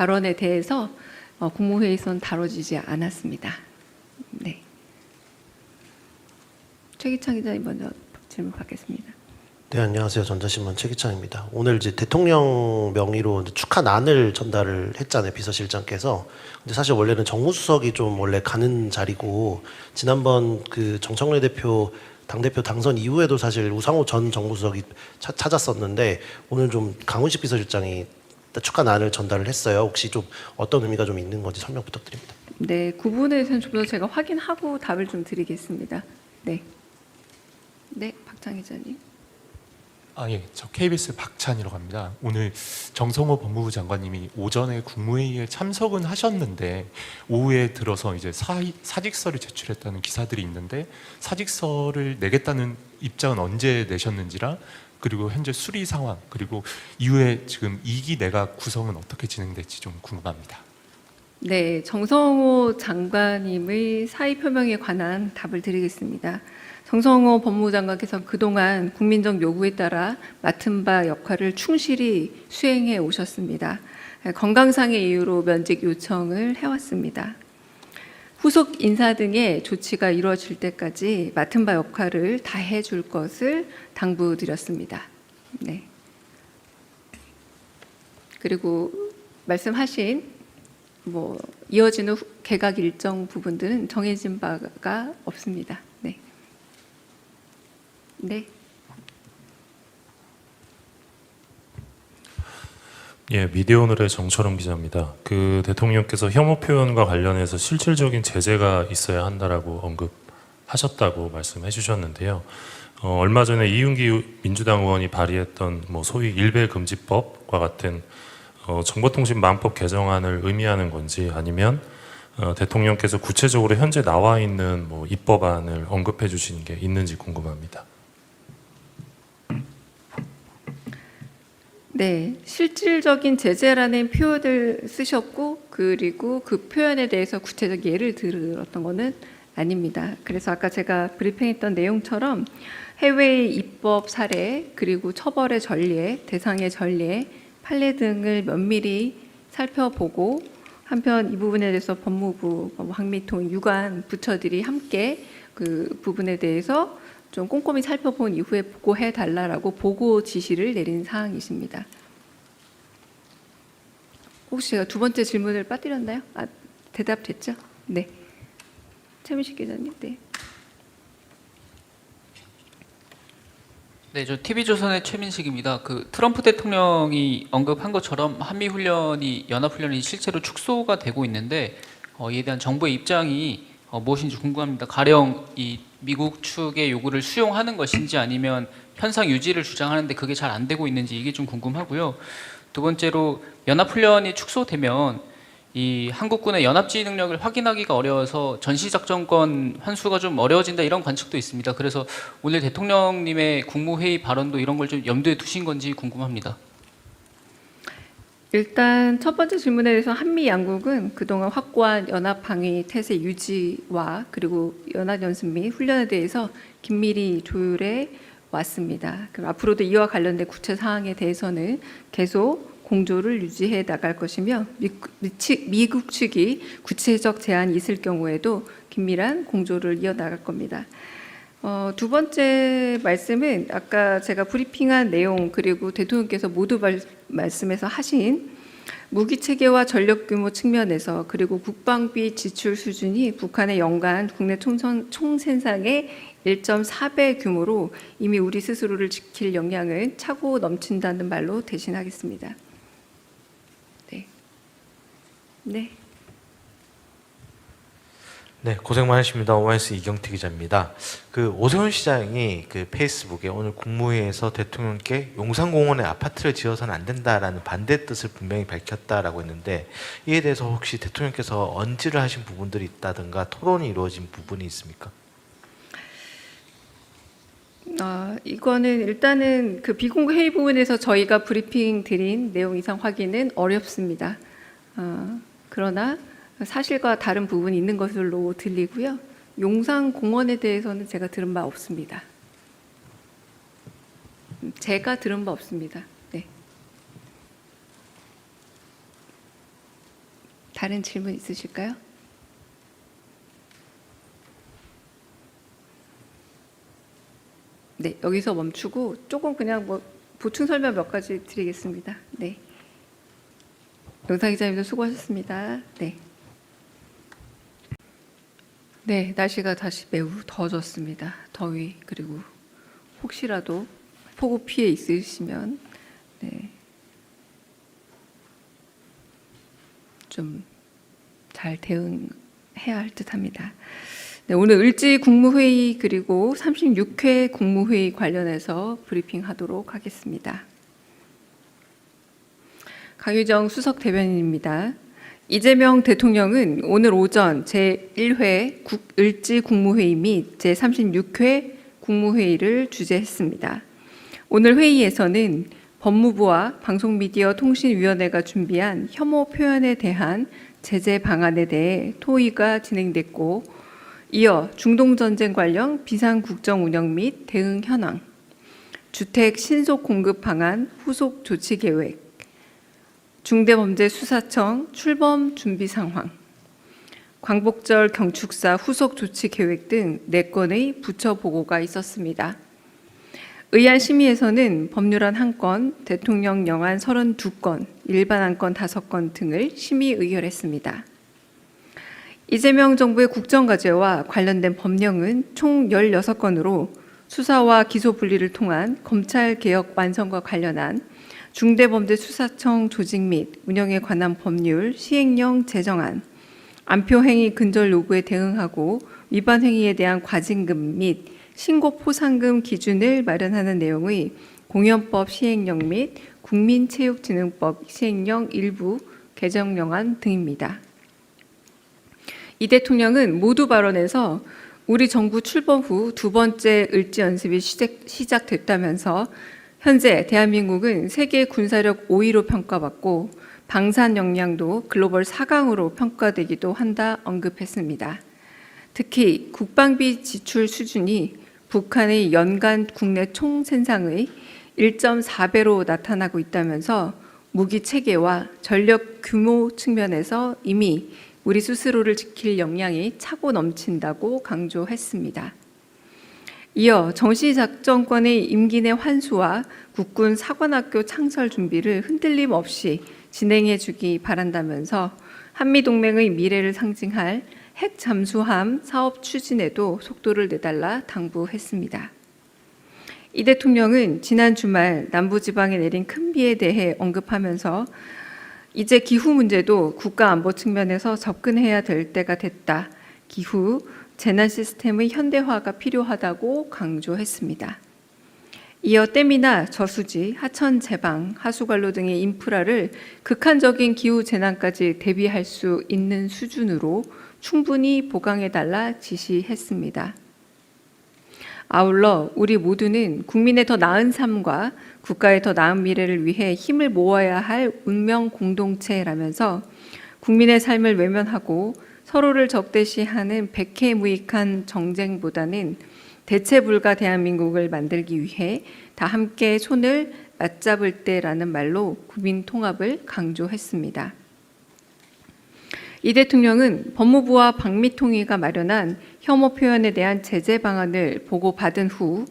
발언에 대해서 국무회의에서는 다뤄지지 않았습니다. 네. 최기창 기자님 먼저 질문 받겠습니다. 네, 안녕하세요. 전자신문 최기창입니다. 오늘 이제 대통령 명의로 축하난을 전달을 했잖아요, 비서실장께서. 근데 사실 원래는 정무수석이 좀 원래 가는 자리고, 지난번 그 정청래 대표 당대표 당선 이후에도 사실 우상호 전 정무수석이 찾았었는데, 오늘 좀 강훈식 비서실장이 축하난을 전달을 했어요. 혹시 좀 어떤 의미가 좀 있는 건지 설명 부탁드립니다. 네, 그 부분에 대해서는 좀 더 제가 확인하고 답을 좀 드리겠습니다. 네. 네, 박찬 기자님. 예, 저 KBS 박찬이라고 합니다. 오늘 정성호 법무부 장관님이 오전에 국무회의에 참석은 하셨는데 오후에 들어서 이제 사직서를 제출했다는 기사들이 있는데 사직서를 내겠다는 입장은 언제 내셨는지랑 그리고 현재 수리 상황 그리고 이후에 지금 2기 내각 구성은 어떻게 진행될지 좀 궁금합니다. 네, 정성호 장관님의 사의 표명에 관한 답을 드리겠습니다. 정성호 법무부 장관께서 그동안 국민적 요구에 따라 맡은 바 역할을 충실히 수행해 오셨습니다. 건강상의 이유로 면직 요청을 해왔습니다. 후속 인사 등의 조치가 이루어질 때까지 맡은 바 역할을 다해 줄 것을 당부드렸습니다. 네. 그리고 말씀하신 이어지는 개각 일정 부분들은 정해진 바가 없습니다. 네. 네. 예, 미디어오늘의 정철웅 기자입니다. 그 대통령께서 혐오 표현과 관련해서 실질적인 제재가 있어야 한다라고 언급하셨다고 말씀해 주셨는데요. 얼마 전에 이윤기 민주당 의원이 발의했던 소위 일배금지법과 같은 정보통신망법 개정안을 의미하는 건지 아니면 대통령께서 구체적으로 현재 나와 있는 입법안을 언급해 주시는 게 있는지 궁금합니다. 네, 실질적인 제재라는 표현을 쓰셨고 그리고 그 표현에 대해서 구체적 예를 들었던 것은 아닙니다. 그래서 아까 제가 브리핑했던 내용처럼 해외 입법 사례 그리고 처벌의 전례, 대상의 전례, 판례 등을 면밀히 살펴보고 한편 이 부분에 대해서 법무부, 환미통, 유관 부처들이 함께 그 부분에 대해서 좀 꼼꼼히 살펴본 이후에 보고해 달라라고 보고 지시를 내린 사항이십니다. 혹시 제가 두 번째 질문을 빠뜨렸나요? 대답됐죠? 네. 최민식 기자님. 네. 네, 저 TV조선의 최민식입니다. 그 트럼프 대통령이 언급한 것처럼 한미 훈련이 연합훈련이 실제로 축소가 되고 있는데 이에 대한 정부의 입장이 무엇인지 궁금합니다. 가령 이 미국 측의 요구를 수용하는 것인지 아니면 현상 유지를 주장하는데 그게 잘 안 되고 있는지 이게 좀 궁금하고요. 두 번째로 연합훈련이 축소되면 이 한국군의 연합지휘 능력을 확인하기가 어려워서 전시작전권 환수가 좀 어려워진다 이런 관측도 있습니다. 그래서 오늘 대통령님의 국무회의 발언도 이런 걸 좀 염두에 두신 건지 궁금합니다. 일단 첫 번째 질문에 대해서 한미 양국은 그동안 확고한 연합 방위 태세 유지와 그리고 연합 연습 및 훈련에 대해서 긴밀히 조율해 왔습니다. 그럼 앞으로도 이와 관련된 구체 사항에 대해서는 계속 공조를 유지해 나갈 것이며 미국 측이 구체적 제안이 있을 경우에도 긴밀한 공조를 이어나갈 겁니다. 두 번째 말씀은 아까 제가 브리핑한 내용 그리고 대통령께서 모두 말씀에서 하신 무기 체계와 전력 규모 측면에서 그리고 국방비 지출 수준이 북한의 연간 국내 총생산의 1.4배 규모로 이미 우리 스스로를 지킬 역량은 차고 넘친다는 말로 대신하겠습니다. 네. 네. 네, 고생 많으십니다. 오마이뉴스 이경태 기자입니다. 그 오세훈 시장이 그 페이스북에 오늘 국무회의에서 대통령께 용산공원에 아파트를 지어서는 안 된다라는 반대 뜻을 분명히 밝혔다라고 했는데 이에 대해서 혹시 대통령께서 언지를 하신 부분들이 있다든가 토론이 이루어진 부분이 있습니까? 이거는 일단은 그 비공개 회의 부분에서 저희가 브리핑 드린 내용 이상 확인은 어렵습니다. 그러나 사실과 다른 부분이 있는 것으로 들리고요. 용산공원에 대해서는 제가 들은 바 없습니다. 제가 들은 바 없습니다. 네. 다른 질문 있으실까요? 네, 여기서 멈추고 조금 그냥 뭐 보충 설명 몇 가지 드리겠습니다. 네. 영상 기자님도 수고하셨습니다. 네. 네, 날씨가 다시 매우 더워졌습니다. 더위 그리고 혹시라도 폭우 피해 있으시면 네. 좀 잘 대응해야 할 듯합니다. 네, 오늘 을지 국무회의 그리고 36회 국무회의 관련해서 브리핑하도록 하겠습니다. 강유정 수석 대변인입니다. 이재명 대통령은 오늘 오전 제1회 을지 국무회의 및 제36회 국무회의를 주재했습니다. 오늘 회의에서는 법무부와 방송미디어통신위원회가 준비한 혐오 표현에 대한 제재 방안에 대해 토의가 진행됐고, 이어 중동전쟁 관련 비상국정 운영 및 대응 현황, 주택 신속 공급 방안 후속 조치 계획, 중대범죄수사청 출범 준비 상황, 광복절 경축사 후속 조치 계획 등 4건의 부처 보고가 있었습니다. 의안 심의에서는 법률안 1건, 대통령 영안 32건, 일반 안건 5건 등을 심의 의결했습니다. 이재명 정부의 국정과제와 관련된 법령은 총 16건으로 수사와 기소 분리를 통한 검찰개혁 완성과 관련한 중대범죄수사청 조직 및 운영에 관한 법률 시행령 제정안, 안표행위 근절 요구에 대응하고 위반 행위에 대한 과징금 및 신고 포상금 기준을 마련하는 내용의 공연법 시행령 및 국민체육진흥법 시행령 일부 개정령안 등입니다. 이 대통령은 모두 발언에서 우리 정부 출범 후 두 번째 을지 연습이 시작됐다면서 현재 대한민국은 세계 군사력 5위로 평가받고 방산 역량도 글로벌 4강으로 평가되기도 한다 언급했습니다. 특히 국방비 지출 수준이 북한의 연간 국내 총생산의 1.4배로 나타나고 있다면서 무기 체계와 전력 규모 측면에서 이미 우리 스스로를 지킬 역량이 차고 넘친다고 강조했습니다. 이어 정시작전권의 임기 내 환수와 국군 사관학교 창설 준비를 흔들림 없이 진행해 주기 바란다면서 한미동맹의 미래를 상징할 핵 잠수함 사업 추진에도 속도를 내달라 당부했습니다. 이 대통령은 지난 주말 남부지방에 내린 큰 비에 대해 언급하면서 이제 기후 문제도 국가 안보 측면에서 접근해야 될 때가 됐다. 기후 재난 시스템의 현대화가 필요하다고 강조했습니다. 이어 댐이나 저수지, 하천 제방, 하수관로 등의 인프라를 극한적인 기후 재난까지 대비할 수 있는 수준으로 충분히 보강해달라 지시했습니다. 아울러 우리 모두는 국민의 더 나은 삶과 국가의 더 나은 미래를 위해 힘을 모아야 할 운명 공동체라면서 국민의 삶을 외면하고 서로를 적대시하는 백해무익한 정쟁보다는 대체 불가 대한민국을 만들기 위해 다 함께 손을 맞잡을 때라는 말로 국민 통합을 강조했습니다. 이 대통령은 법무부와 방미통위가 마련한 혐오 표현에 대한 제재 방안을 보고받은 후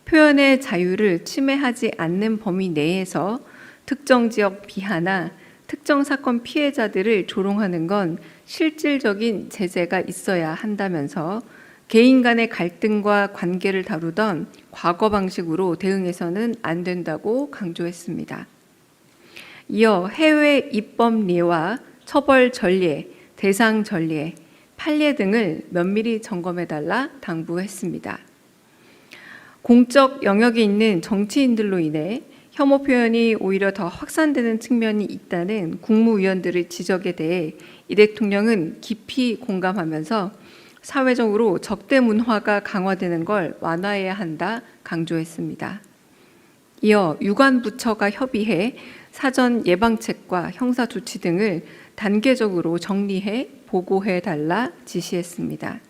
표현의 자유를 침해하지 않는 범위 내에서 특정 지역 비하나 특정 사건 피해자들을 조롱하는 건 실질적인 제재가 있어야 한다면서 개인 간의 갈등과 관계를 다루던 과거 방식으로 대응해서는 안 된다고 강조했습니다. 이어 해외 입법례와 처벌 전례, 대상 전례, 판례 등을 면밀히 점검해달라 당부했습니다. 공적 영역에 있는 정치인들로 인해 혐오 표현이 오히려 더 확산되는 측면이 있다는 국무위원들의 지적에 대해 이 대통령은 깊이 공감하면서 사회적으로 적대 문화가 강화되는 걸 완화해야 한다 강조했습니다. 이어 유관부처가 협의해 사전 예방책과 형사 조치 등을 단계적으로 정리해 보고해 달라 지시했습니다.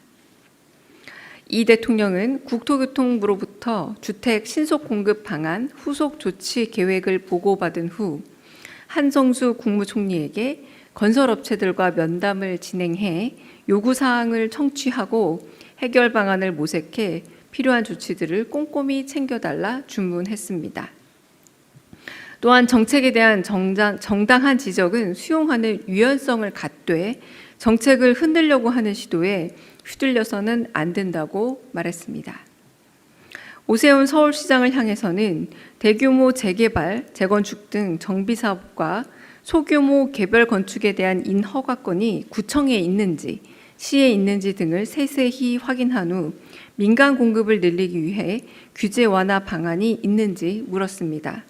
이 대통령은 국토교통부로부터 주택 신속 공급 방안 후속 조치 계획을 보고받은 후 한성수 국무총리에게 건설업체들과 면담을 진행해 요구사항을 청취하고 해결 방안을 모색해 필요한 조치들을 꼼꼼히 챙겨달라 주문했습니다. 또한 정책에 대한 정당한 지적은 수용하는 유연성을 갖되 정책을 흔들려고 하는 시도에 휘둘려서는 안 된다고 말했습니다. 오세훈 서울시장을 향해서는 대규모 재개발, 재건축 등 정비사업과 소규모 개별 건축에 대한 인허가권이 구청에 있는지, 시에 있는지 등을 세세히 확인한 후 민간 공급을 늘리기 위해 규제 완화 방안이 있는지 물었습니다.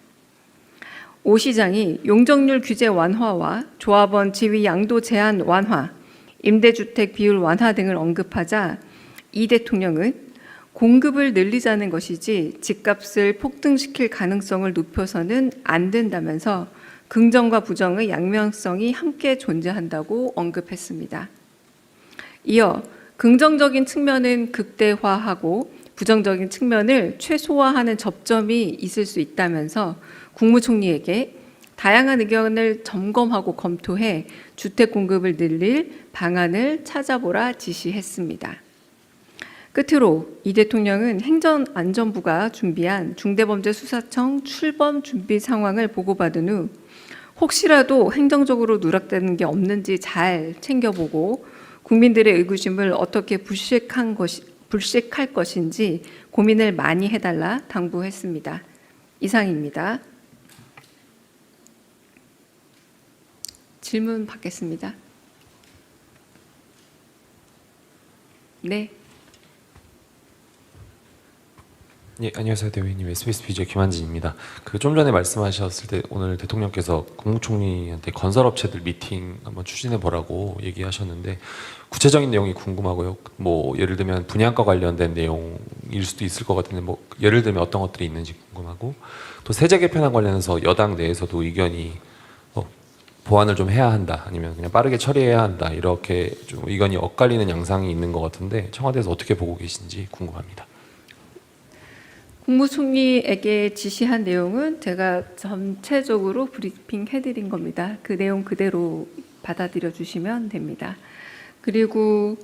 오 시장이 용적률 규제 완화와 조합원 지위 양도 제한 완화, 임대주택 비율 완화 등을 언급하자 이 대통령은 공급을 늘리자는 것이지 집값을 폭등시킬 가능성을 높여서는 안 된다면서 긍정과 부정의 양면성이 함께 존재한다고 언급했습니다. 이어 긍정적인 측면은 극대화하고 부정적인 측면을 최소화하는 접점이 있을 수 있다면서 국무총리에게 다양한 의견을 점검하고 검토해 주택 공급을 늘릴 방안을 찾아보라 지시했습니다. 끝으로 이 대통령은 행정안전부가 준비한 중대범죄수사청 출범 준비 상황을 보고받은 후 혹시라도 행정적으로 누락되는 게 없는지 잘 챙겨보고 국민들의 의구심을 어떻게 불식할 것인지 고민을 많이 해달라 당부했습니다. 이상입니다. 질문 받겠습니다. 네. 예, 안녕하세요, 대변인님. SBS BJ 김한진입니다. 좀 전에 말씀하셨을 때 오늘 대통령께서 국무총리한테 건설업체들 미팅 한번 추진해 보라고 얘기하셨는데 구체적인 내용이 궁금하고요. 뭐 예를 들면 분양가 관련된 내용일 수도 있을 것 같은데 뭐 예를 들면 어떤 것들이 있는지 궁금하고 또 세제 개편안 관련해서 여당 내에서도 의견이 보완을 좀 해야 한다 아니면 그냥 빠르게 처리해야 한다 이렇게 좀 의견이 엇갈리는 양상이 있는 것 같은데 청와대에서 어떻게 보고 계신지 궁금합니다. 국무총리에게 지시한 내용은 제가 전체적으로 브리핑 해드린 겁니다. 그 내용 그대로 받아들여 주시면 됩니다. 그리고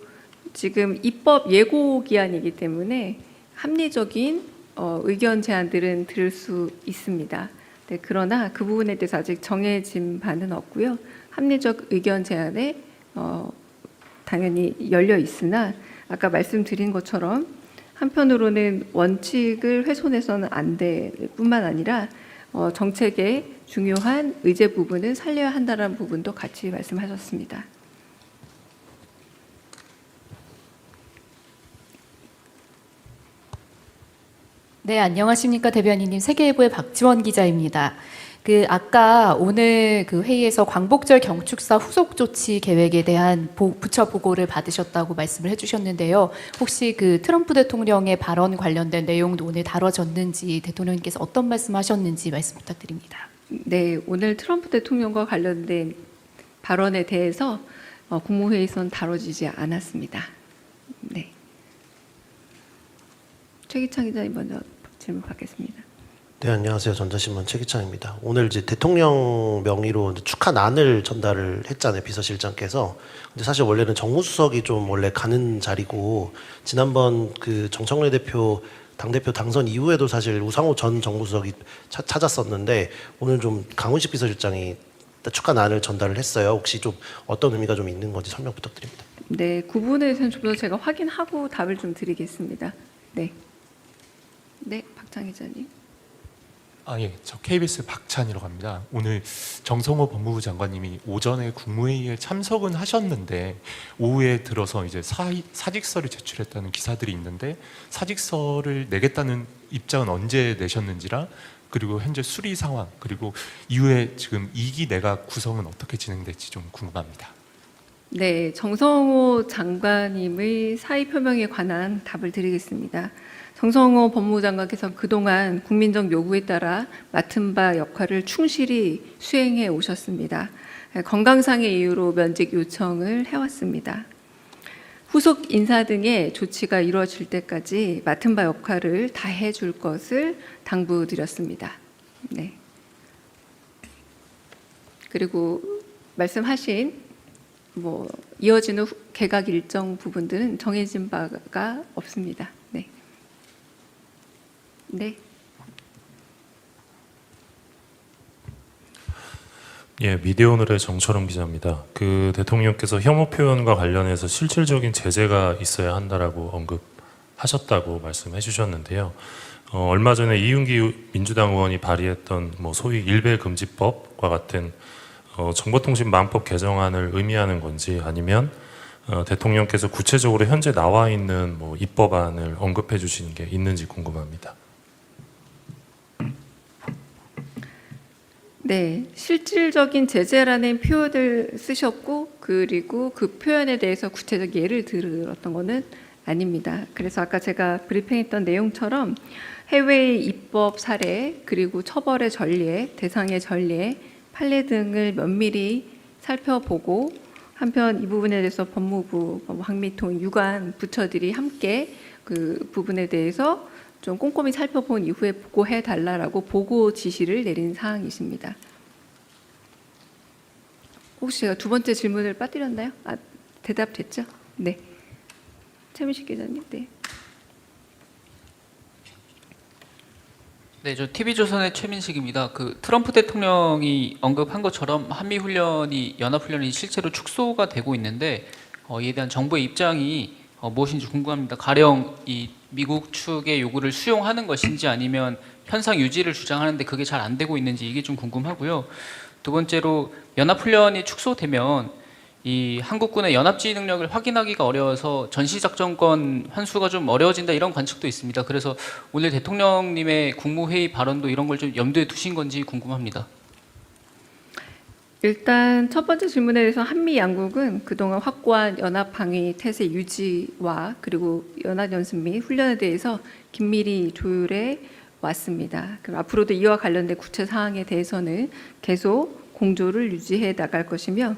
지금 입법 예고 기한이기 때문에 합리적인 의견 제안들은 들을 수 있습니다. 네, 그러나 그 부분에 대해서 아직 정해진 바는 없고요. 합리적 의견 제안에 당연히 열려 있으나 아까 말씀드린 것처럼 한편으로는 원칙을 훼손해서는 안 될 뿐만 아니라 정책의 중요한 의제 부분을 살려야 한다는 부분도 같이 말씀하셨습니다. 네, 안녕하십니까 대변인님. 세계일보의 박지원 기자입니다. 아까 오늘 회의에서 광복절 경축사 후속 조치 계획에 대한 부처 보고를 받으셨다고 말씀을 해주셨는데요. 혹시 트럼프 대통령의 발언 관련된 내용도 오늘 다뤄졌는지 대통령님께서 어떤 말씀하셨는지 말씀 부탁드립니다. 네, 오늘 트럼프 대통령과 관련된 발언에 대해서 국무회의에서는 다뤄지지 않았습니다. 네. 최기창 기자님 먼저 질문 받겠습니다. 네, 안녕하세요. 전자신문 최기창입니다. 오늘 이제 대통령 명의로 축하난을 전달을 했잖아요, 비서실장께서. 근데 사실 원래는 정무수석이 좀 원래 가는 자리고, 지난번 정청래 대표 당대표 당선 이후에도 사실 우상호 전 정무수석이 찾았었는데, 오늘 좀 강훈식 비서실장이 축하난을 전달을 했어요. 혹시 좀 어떤 의미가 좀 있는 건지 설명 부탁드립니다. 네, 그 부분에 대해서는 좀 더 제가 확인하고 답을 좀 드리겠습니다. 네. 네, 박찬 기자님. 예, 저 KBS 박찬이라고 합니다. 오늘 정성호 법무부 장관님이 오전에 국무회의에 참석은 하셨는데 오후에 들어서 이제 사직서를 제출했다는 기사들이 있는데 사직서를 내겠다는 입장은 언제 내셨는지랑 그리고 현재 수리 상황 그리고 이후에 지금 2기 내각 구성은 어떻게 진행될지 좀 궁금합니다. 네, 정성호 장관님의 사의 표명에 관한 답을 드리겠습니다. 정성호 법무부 장관께서 그동안 국민적 요구에 따라 맡은 바 역할을 충실히 수행해 오셨습니다. 건강상의 이유로 면직 요청을 해왔습니다. 후속 인사 등의 조치가 이루어질 때까지 맡은 바 역할을 다해 줄 것을 당부드렸습니다. 네. 그리고 말씀하신 이어지는 개각 일정 부분들은 정해진 바가 없습니다. 네. 네. 예, 미디어오늘의 정철웅 기자입니다. 그 대통령께서 혐오 표현과 관련해서 실질적인 제재가 있어야 한다라고 언급하셨다고 말씀해 주셨는데요. 얼마 전에 이윤기 민주당 의원이 발의했던 소위 일배금지법과 같은 정보통신망법 개정안을 의미하는 건지, 아니면 대통령께서 구체적으로 현재 나와 있는 입법안을 언급해 주시는 게 있는지 궁금합니다. 네, 실질적인 제재라는 표현을 쓰셨고, 그리고 그 표현에 대해서 구체적 예를 들었던 거는 아닙니다. 그래서 아까 제가 브리핑했던 내용처럼 해외의 입법 사례, 그리고 처벌의 전례, 대상의 전례, 판례 등을 면밀히 살펴보고, 한편 이 부분에 대해서 법무부, 환미통, 유관 부처들이 함께 그 부분에 대해서 좀 꼼꼼히 살펴본 이후에 보고해 달라라고 보고 지시를 내린 사항이십니다. 혹시 제가 두 번째 질문을 빠뜨렸나요? 대답됐죠? 네. 최민식 기자님, 네. 네, 저 TV조선의 최민식입니다. 그 트럼프 대통령이 언급한 것처럼 한미 훈련이 연합 훈련이 실제로 축소가 되고 있는데 이에 대한 정부의 입장이 무엇인지 궁금합니다. 가령 이 미국 측의 요구를 수용하는 것인지, 아니면 현상 유지를 주장하는데 그게 잘 안 되고 있는지, 이게 좀 궁금하고요. 두 번째로 연합 훈련이 축소되면 이 한국군의 연합지휘 능력을 확인하기가 어려워서 전시작전권 환수가 좀 어려워진다, 이런 관측도 있습니다. 그래서 오늘 대통령님의 국무회의 발언도 이런 걸 좀 염두에 두신 건지 궁금합니다. 일단 첫 번째 질문에 대해서 한미 양국은 그동안 확고한 연합 방위 태세 유지와 그리고 연합 연습 및 훈련에 대해서 긴밀히 조율해 왔습니다. 그럼 앞으로도 이와 관련된 구체 사항에 대해서는 계속 공조를 유지해 나갈 것이며,